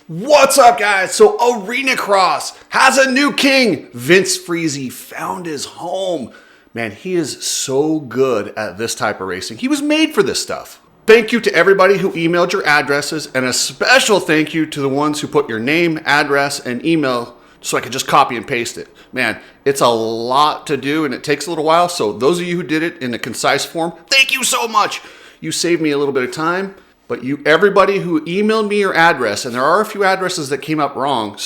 What's up, guys? So Arenacross has a new king. Vince Freezy found his home. Man, he is so good at this type of racing. He was made for this stuff. Thank you to everybody who emailed your addresses, and a special thank you to the ones who put your name, address, and email so I could just copy and paste it. Man, it's a lot to do and it takes a little while. So those of you who did it in a concise form, thank you so much. You saved me a little bit of time. But everybody who emailed me your address, and there are a few addresses that came up wrong,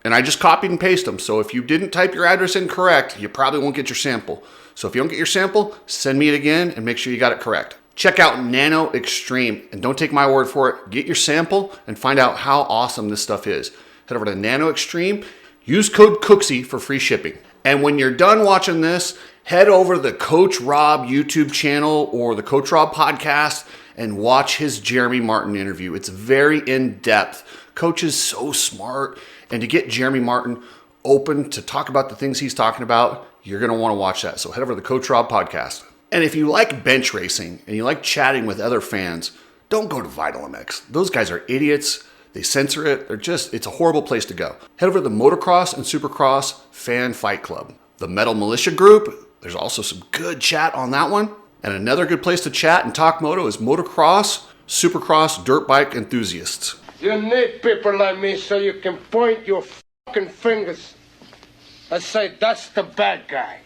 and I just copied and pasted them. So if you didn't type your address in correct, you probably won't get your sample. So if you don't get your sample, send me it again and make sure you got it correct. Check out Nano-tech, and don't take my word for it. Get your sample and find out how awesome this stuff is. Head over to Nano-tech, use code Cooksy for free shipping. And when you're done watching this, head over to the Coach Rob YouTube channel or the Coach Rob podcast and watch his Jeremy Martin interview. It's very in-depth. Coach is so smart. And to get Jeremy Martin open to talk about the things he's talking about, you're going to want to watch that. So head over to the Coach Rob podcast. And if you like bench racing and you like chatting with other fans, don't go to Vital MX. Those guys are idiots. They censor it. It's a horrible place to go. Head over to the Motocross and Supercross Fan Fight Club. The Metal Militia group, there's also some good chat on that one. And another good place to chat and talk moto is Motocross, Supercross, Dirt Bike Enthusiasts. You need people like me so you can point your fucking fingers and say, that's the bad guy.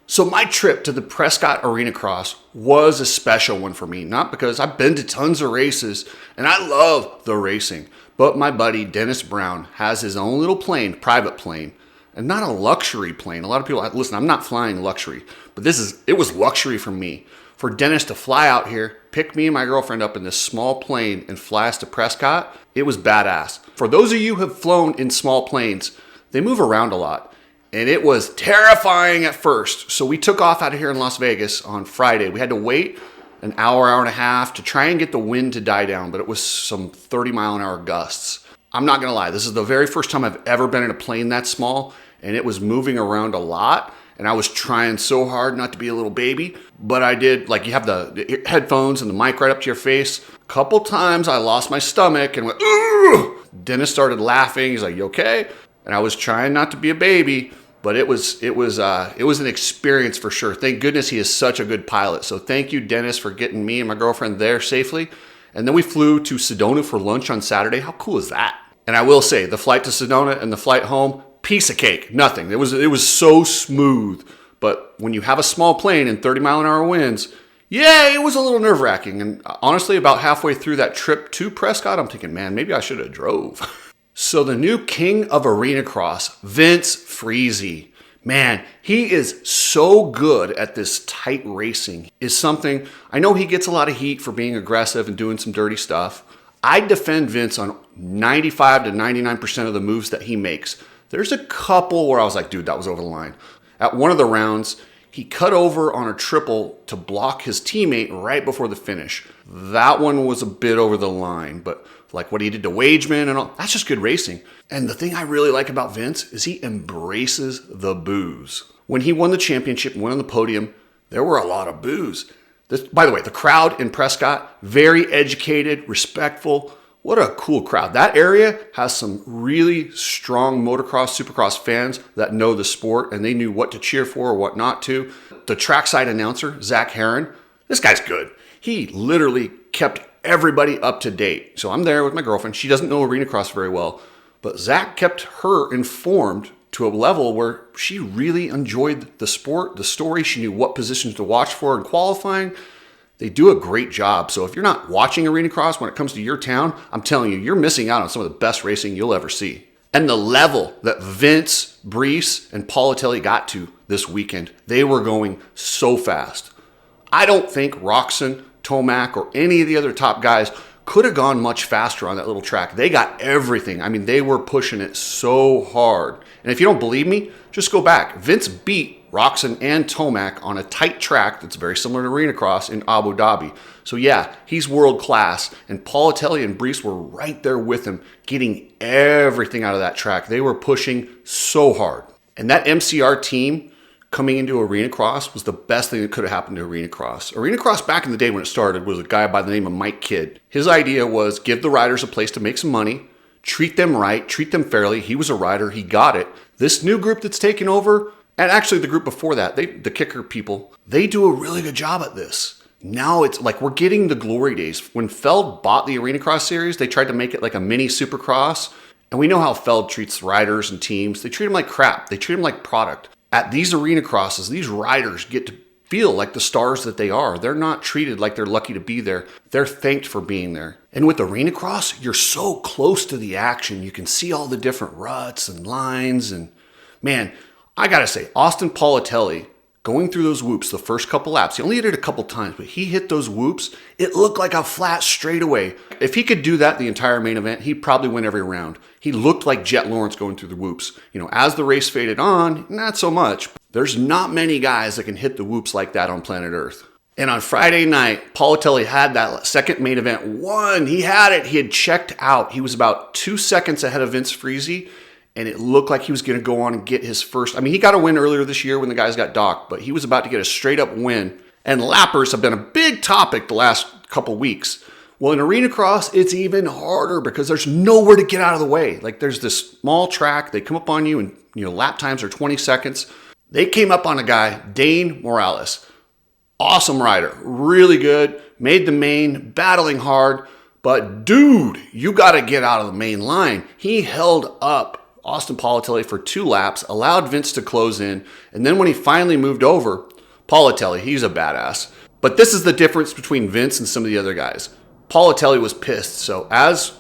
So my trip to the Prescott Arenacross was a special one for me. Not because I've been to tons of races and I love the racing, but my buddy Dennis Brown has his own little plane, private plane. And not a luxury plane. A lot of people, listen, I'm not flying luxury, but it was luxury for me. For Dennis to fly out here, pick me and my girlfriend up in this small plane and fly us to Prescott, it was badass. For those of you who have flown in small planes, they move around a lot. And it was terrifying at first. So we took off out of here in Las Vegas on Friday. We had to wait an hour and a half to try and get the wind to die down, but it was some 30-mile-an-hour gusts. I'm not gonna lie, this is the very first time I've ever been in a plane that small, and it was moving around a lot, and I was trying so hard not to be a little baby, but I did. Like, you have the headphones and the mic right up to your face. A couple times I lost my stomach and went, "Ugh!" Dennis started laughing. He's like, "You okay?" And I was trying not to be a baby, but it was an experience for sure. Thank goodness he is such a good pilot. So thank you, Dennis, for getting me and my girlfriend there safely. And then we flew to Sedona for lunch on Saturday. How cool is that? And I will say, the flight to Sedona and the flight home, piece of cake, nothing. It was so smooth. But when you have a small plane and 30-mile-an-hour winds, yeah, it was a little nerve-wracking. And honestly, about halfway through that trip to Prescott, I'm thinking, man, maybe I should have drove. So the new king of Arenacross, Vince Freezy. Man, he is so good at this tight racing. Is something, I know he gets a lot of heat for being aggressive and doing some dirty stuff. I defend Vince on 95 to 99% of the moves that he makes. There's a couple where I was like, dude, that was over the line. At one of the rounds, he cut over on a triple to block his teammate right before the finish. That one was a bit over the line, but like what he did to Wageman and all, that's just good racing. And the thing I really like about Vince is he embraces the boos. When he won the championship and went on the podium, there were a lot of boos. By the way, the crowd in Prescott, very educated, respectful. What a cool crowd. That area has some really strong motocross, supercross fans that know the sport, and they knew what to cheer for or what not to. The trackside announcer, Zach Herron, this guy's good. He literally kept everybody up to date. So I'm there with my girlfriend. She doesn't know Arenacross very well, but Zach kept her informed to a level where she really enjoyed the sport, the story. She knew what positions to watch for in qualifying. They do a great job. So if you're not watching Arenacross when it comes to your town, I'm telling you, you're missing out on some of the best racing you'll ever see. And the level that Vince, Brees, and Paulatelli got to this weekend, they were going so fast. I don't think Roczen, Tomac, or any of the other top guys could have gone much faster on that little track. They got everything. I mean, they were pushing it so hard. And if you don't believe me, just go back. Vince beat Roczen and Tomac on a tight track that's very similar to Arenacross in Abu Dhabi. So yeah, he's world class. And Paulatelli and Brees were right there with him, getting everything out of that track. They were pushing so hard. And that MCR team coming into Arenacross was the best thing that could have happened to Arenacross. Arenacross back in the day when it started was a guy by the name of Mike Kidd. His idea was give the riders a place to make some money, treat them right, treat them fairly. He was a rider, he got it. This new group that's taken over, and actually the group before that, the kicker people, they do a really good job at this. Now it's like we're getting the glory days. When Feld bought the Arenacross series, they tried to make it like a mini Supercross. And we know how Feld treats riders and teams. They treat them like crap. They treat them like product. At these Arenacrosses, these riders get to feel like the stars that they are. They're not treated like they're lucky to be there. They're thanked for being there. And with Arenacross, you're so close to the action. You can see all the different ruts and lines. And man, I gotta say, Austin Politelli, going through those whoops the first couple laps, he only hit it a couple times, but he hit those whoops. It looked like a flat straightaway. If he could do that the entire main event, he'd probably win every round. He looked like Jet Lawrence going through the whoops. As the race faded on, not so much. There's not many guys that can hit the whoops like that on planet Earth. And on Friday night, Politelli had that second main event won. He had it. He had checked out. He was about 2 seconds ahead of Vince Freezy. And it looked like he was going to go on and get his first. He got a win earlier this year when the guys got docked, but he was about to get a straight up win. And lappers have been a big topic the last couple weeks. Well, in Arenacross, it's even harder because there's nowhere to get out of the way. Like there's this small track. They come up on you and, lap times are 20 seconds. They came up on a guy, Dane Morales. Awesome rider, really good, made the main, battling hard. But dude, you got to get out of the main line. He held up Austin Politelli for 2 laps, allowed Vince to close in, and then when he finally moved over, Politelli, he's a badass. But this is the difference between Vince and some of the other guys. Politelli was pissed, so as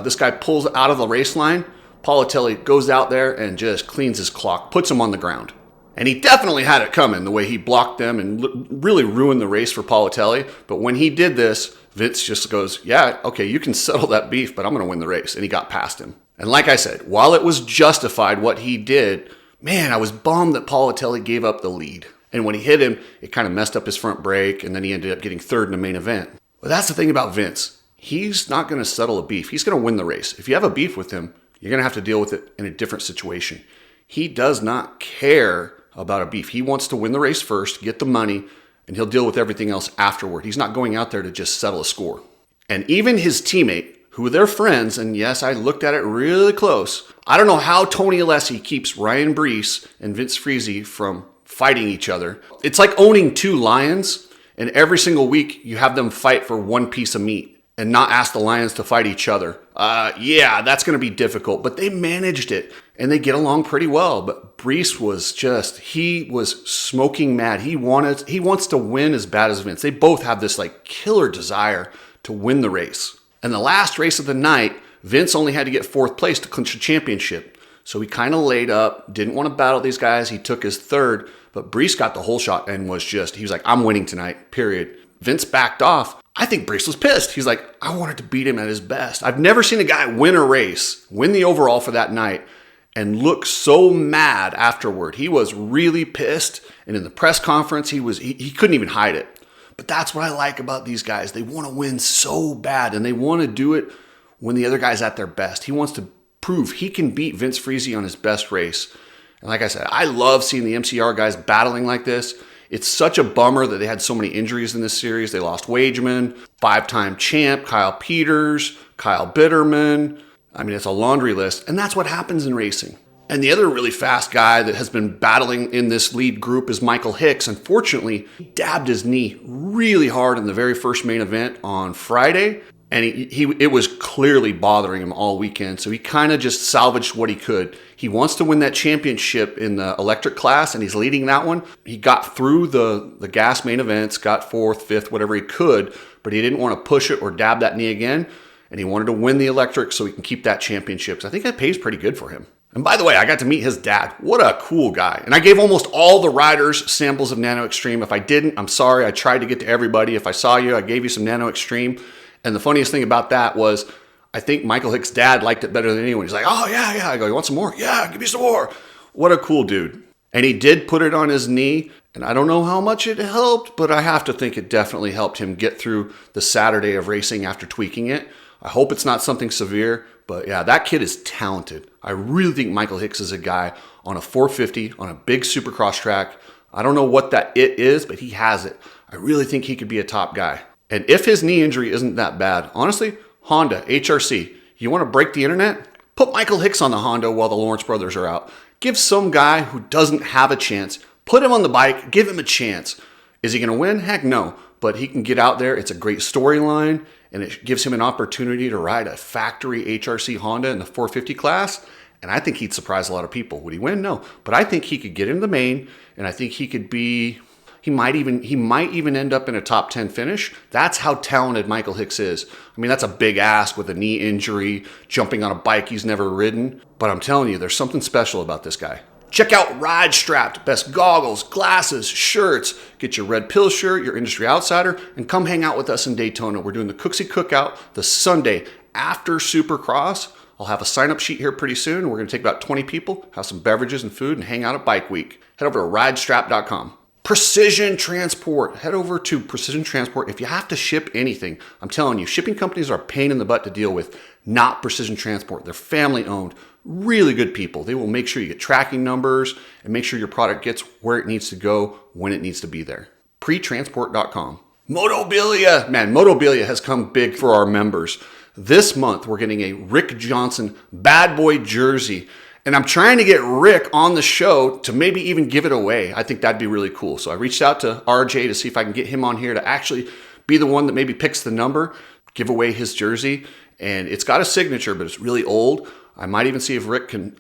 this guy pulls out of the race line, Politelli goes out there and just cleans his clock, puts him on the ground. And he definitely had it coming, the way he blocked them and really ruined the race for Politelli. But when he did this, Vince just goes, yeah, okay, you can settle that beef, but I'm going to win the race. And he got past him. And like I said, while it was justified what he did, man, I was bummed that Politelli gave up the lead. And when he hit him, it kind of messed up his front brake, and then he ended up getting third in the main event. But that's the thing about Vince. He's not going to settle a beef. He's going to win the race. If you have a beef with him, you're going to have to deal with it in a different situation. He does not care about a beef. He wants to win the race first, get the money, and he'll deal with everything else afterward. He's not going out there to just settle a score. And even his teammate, who they're friends, and yes, I looked at it really close. I don't know how Tony Alessi keeps Ryan Brees and Vince Freezy from fighting each other. It's like owning 2 lions, and every single week you have them fight for one piece of meat and not ask the lions to fight each other. Yeah, that's going to be difficult, but they managed it, and they get along pretty well. But Brees was he was smoking mad. He wants to win as bad as Vince. They both have this like killer desire to win the race. And the last race of the night, Vince only had to get 4th place to clinch the championship. So he kind of laid up, didn't want to battle these guys. He took his 3rd, but Brees got the whole shot and he was like, I'm winning tonight, period. Vince backed off. I think Brees was pissed. He's like, I wanted to beat him at his best. I've never seen a guy win a race, win the overall for that night, and look so mad afterward. He was really pissed. And in the press conference, he couldn't even hide it. But that's what I like about these guys. They want to win so bad, and they want to do it when the other guy's at their best. He wants to prove he can beat Vince Freezy on his best race. And like I said, I love seeing the MCR guys battling like this. It's such a bummer that they had so many injuries in this series. They lost Wageman, 5-time champ, Kyle Peters, Kyle Bitterman. It's a laundry list, and that's what happens in racing. And the other really fast guy that has been battling in this lead group is Michael Hicks. Unfortunately, he dabbed his knee really hard in the very first main event on Friday, and it was clearly bothering him all weekend. So he kind of just salvaged what he could. He wants to win that championship in the electric class, and he's leading that one. He got through the gas main events, got 4th, 5th, whatever he could, but he didn't want to push it or dab that knee again, and he wanted to win the electric so he can keep that championship. So I think that pays pretty good for him. And by the way, I got to meet his dad. What a cool guy. And I gave almost all the riders samples of Nano-Xtreme. If I didn't, I'm sorry. I tried to get to everybody. If I saw you, I gave you some Nano-Xtreme. And the funniest thing about that was I think Michael Hicks' dad liked it better than anyone. He's like, oh, yeah. I go, you want some more? Yeah, give me some more. What a cool dude. And he did put it on his knee. And I don't know how much it helped, but I have to think it definitely helped him get through the Saturday of racing after tweaking it. I hope it's not something severe, but yeah, that kid is talented. I really think Michael Hicks is a guy on a 450, on a big supercross track. I don't know what that it is, but he has it. I really think he could be a top guy. And if his knee injury isn't that bad, honestly, Honda, HRC, you want to break the internet? Put Michael Hicks on the Honda while the Lawrence brothers are out. Give some guy who doesn't have a chance, put him on the bike, give him a chance. Is he going to win? Heck no. But he can get out there. It's a great storyline, and it gives him an opportunity to ride a factory HRC Honda in the 450 class. And I think he'd surprise a lot of people. Would he win? No. But I think he could get into the main, and I think he could be... He might even end up in a top 10 finish. That's how talented Michael Hicks is. I mean, that's a big ask with a knee injury, jumping on a bike he's never ridden. But I'm telling you, there's something special about this guy. Check out Ride Strapped, best goggles, glasses, shirts. Get your Red Pill shirt, your Industry Outsider, and come hang out with us in Daytona. We're doing the Cooksy Cookout the Sunday after Supercross. I'll have a sign-up sheet here pretty soon. We're going to take about 20 people, have some beverages and food, and hang out at Bike Week. Head over to ridestrap.com. Precision Transport. Head over to Precision Transport. If you have to ship anything, I'm telling you, shipping companies are a pain in the butt to deal with. Not Precision Transport. They're family owned. Really good people. They will make sure you get tracking numbers and make sure your product gets where it needs to go when it needs to be there. Pretransport.com. Motobilia. Man, Motobilia has come big for our members. This month, we're getting a Rick Johnson Bad Boy jersey. And I'm trying to get Rick on the show to maybe even give it away. I think that'd be really cool. So I reached out to RJ to see if I can get him on here to actually be the one that maybe picks the number, give away his jersey. And it's got a signature, but it's really old. I might even see if Rick can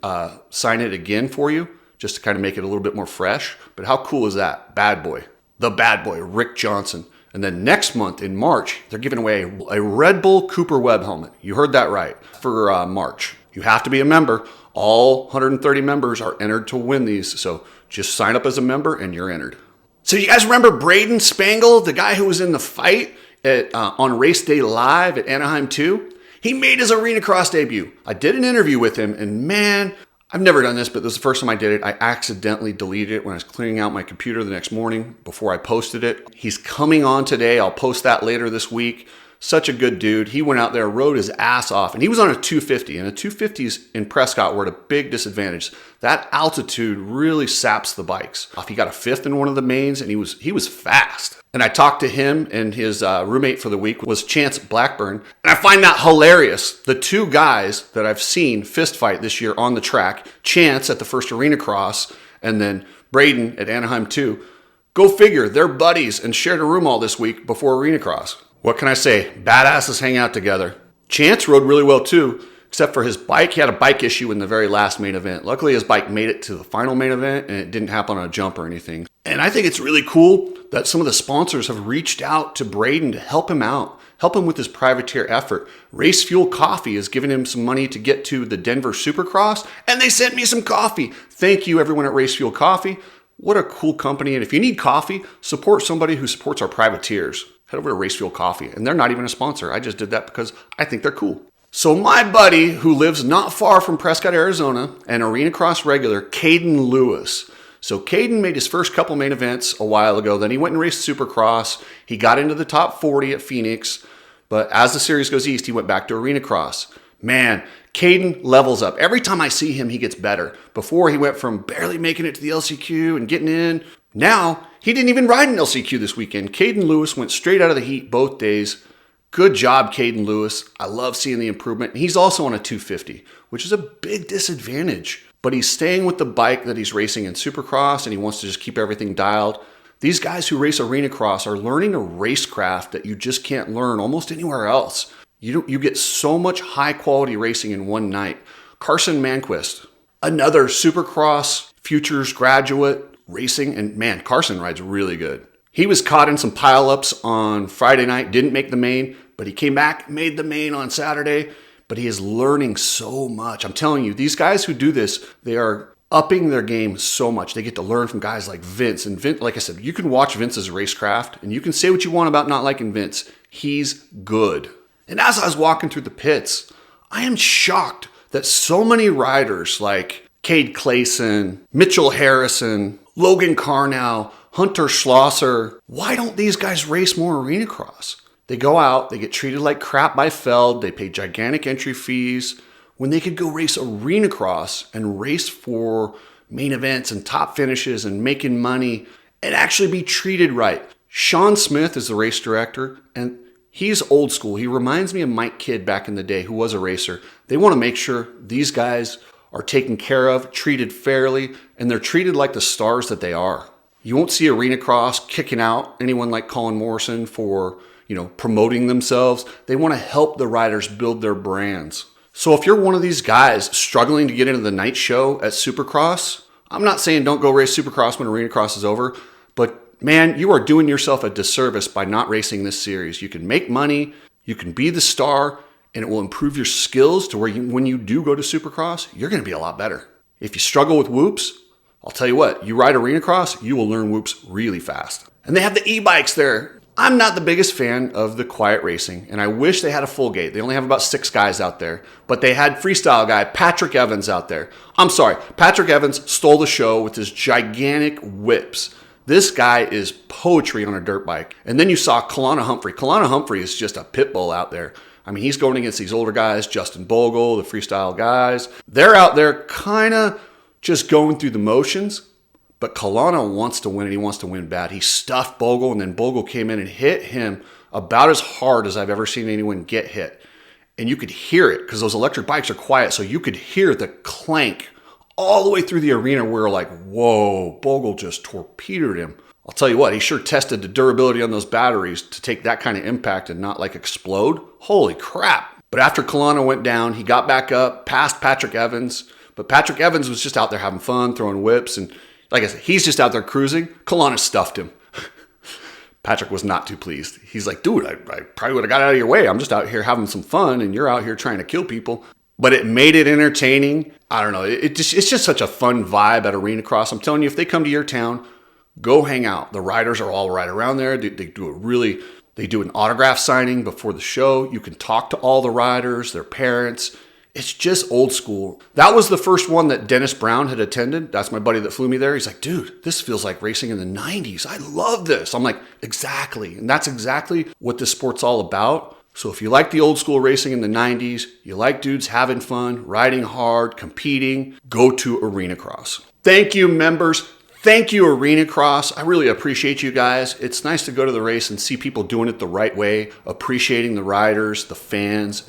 sign it again for you, just to kind of make it a little bit more fresh. But how cool is that? Bad Boy. The Bad Boy, Rick Johnson. And then next month in March, they're giving away a Red Bull Cooper Webb helmet. You heard that right, for March. You have to be a member. All 130 members are entered to win these, so just sign up as a member and you're entered. So you guys remember Braden Spangle, the guy who was in the fight on Race Day Live at Anaheim 2? He made his Arenacross debut. I did an interview with him, and man, I've never done this, but this is the first time I did it. I accidentally deleted it when I was clearing out my computer the next morning before I posted it. He's coming on today. I'll post that later this week. Such a good dude. He went out there, rode his ass off, and he was on a 250, and the 250s in Prescott were at a big disadvantage. That altitude really saps the bikes. He got a fifth in one of the mains, and he was fast. And I talked to him, and his roommate for the week was Chance Blackburn, and I find that hilarious. The two guys that I've seen fist fight this year on the track, Chance at the first Arenacross, and then Braden at Anaheim 2, go figure, they're buddies and shared a room all this week before Arenacross. What can I say? Badasses hang out together. Chance rode really well too, except for his bike. He had a bike issue in the very last main event. Luckily, his bike made it to the final main event, and it didn't happen on a jump or anything. And I think it's really cool that some of the sponsors have reached out to Braden to help him out, help him with his privateer effort. Race Fuel Coffee has given him some money to get to the Denver Supercross, and they sent me some coffee. Thank you, everyone at Race Fuel Coffee. What a cool company. And if you need coffee, support somebody who supports our privateers. Head over to Race Fuel Coffee. And they're not even a sponsor. I just did that because I think they're cool. So my buddy who lives not far from Prescott, Arizona, an Arenacross regular, Caden Lewis. So Caden made his first couple main events a while ago. Then he went and raced Supercross. He got into the top 40 at Phoenix. But as the series goes east, he went back to Arenacross. Man, Caden levels up. Every time I see him, he gets better. Before, he went from barely making it to the LCQ and getting in. Now, he didn't even ride an LCQ this weekend. Caden Lewis went straight out of the heat both days. Good job, Caden Lewis. I love seeing the improvement. He's also on a 250, which is a big disadvantage. But he's staying with the bike that he's racing in Supercross, and he wants to just keep everything dialed. These guys who race Arenacross are learning a racecraft that you just can't learn almost anywhere else. You get so much high-quality racing in one night. Carson Manquist, another Supercross Futures graduate, racing, and man, Carson rides really good. He was caught in some pileups on Friday night, didn't make the main, but he came back, made the main on Saturday, but he is learning so much. I'm telling you, these guys who do this, they are upping their game so much. They get to learn from guys like Vince. And Vince, like I said, you can watch Vince's racecraft, and you can say what you want about not liking Vince. He's good. And as I was walking through the pits, I am shocked that so many riders like Cade Clayson, Mitchell Harrison, Logan Carnow, Hunter Schlosser, why don't these guys race more Arenacross? They go out, they get treated like crap by Feld, they pay gigantic entry fees, when they could go race Arenacross and race for main events and top finishes and making money and actually be treated right. Sean Smith is the race director, and he's old school. He reminds me of Mike Kidd back in the day, who was a racer. They want to make sure these guys are taken care of, treated fairly, and they're treated like the stars that they are. You won't see Arenacross kicking out anyone like Colin Morrison for, promoting themselves. They want to help the riders build their brands. So if you're one of these guys struggling to get into the night show at Supercross, I'm not saying don't go race Supercross when Arenacross is over, but man, you are doing yourself a disservice by not racing this series. You can make money, you can be the star, and it will improve your skills to where when you do go to Supercross, you're going to be a lot better. If you struggle with whoops, I'll tell you what, you ride Arenacross, you will learn whoops really fast. And they have the e-bikes there. I'm not the biggest fan of the quiet racing, and I wish they had a full gate. They only have about 6 guys out there, but they had freestyle guy Patrick Evans out there. I'm sorry, Patrick Evans stole the show with his gigantic whips. This guy is poetry on a dirt bike. And then you saw Kalana Humphrey. Kalana Humphrey is just a pit bull out there. I mean, he's going against these older guys, Justin Bogle, the freestyle guys. They're out there kind of just going through the motions. But Kalana wants to win, and he wants to win bad. He stuffed Bogle, and then Bogle came in and hit him about as hard as I've ever seen anyone get hit. And you could hear it because those electric bikes are quiet, so you could hear the clank all the way through the arena. We were like, whoa, Bogle just torpedoed him. I'll tell you what, he sure tested the durability on those batteries to take that kind of impact and not like explode. Holy crap. But after Kalana went down, he got back up, passed Patrick Evans. But Patrick Evans was just out there having fun, throwing whips, and like I said, he's just out there cruising. Kalana stuffed him. Patrick was not too pleased. He's like, dude, I probably would have got out of your way. I'm just out here having some fun, and you're out here trying to kill people. But it made it entertaining. I don't know. It's just such a fun vibe at Arenacross. I'm telling you, if they come to your town, go hang out. The riders are all right around there. They do an autograph signing before the show. You can talk to all the riders, their parents. It's just old school. That was the first one that Dennis Brown had attended. That's my buddy that flew me there. He's like, dude, this feels like racing in the 90s. I love this. I'm like, exactly. And that's exactly what this sport's all about. So if you like the old school racing in the 90s, you like dudes having fun, riding hard, competing, go to Arenacross. Thank you, members. Thank you, Arenacross. I really appreciate you guys. It's nice to go to the race and see people doing it the right way, appreciating the riders, the fans,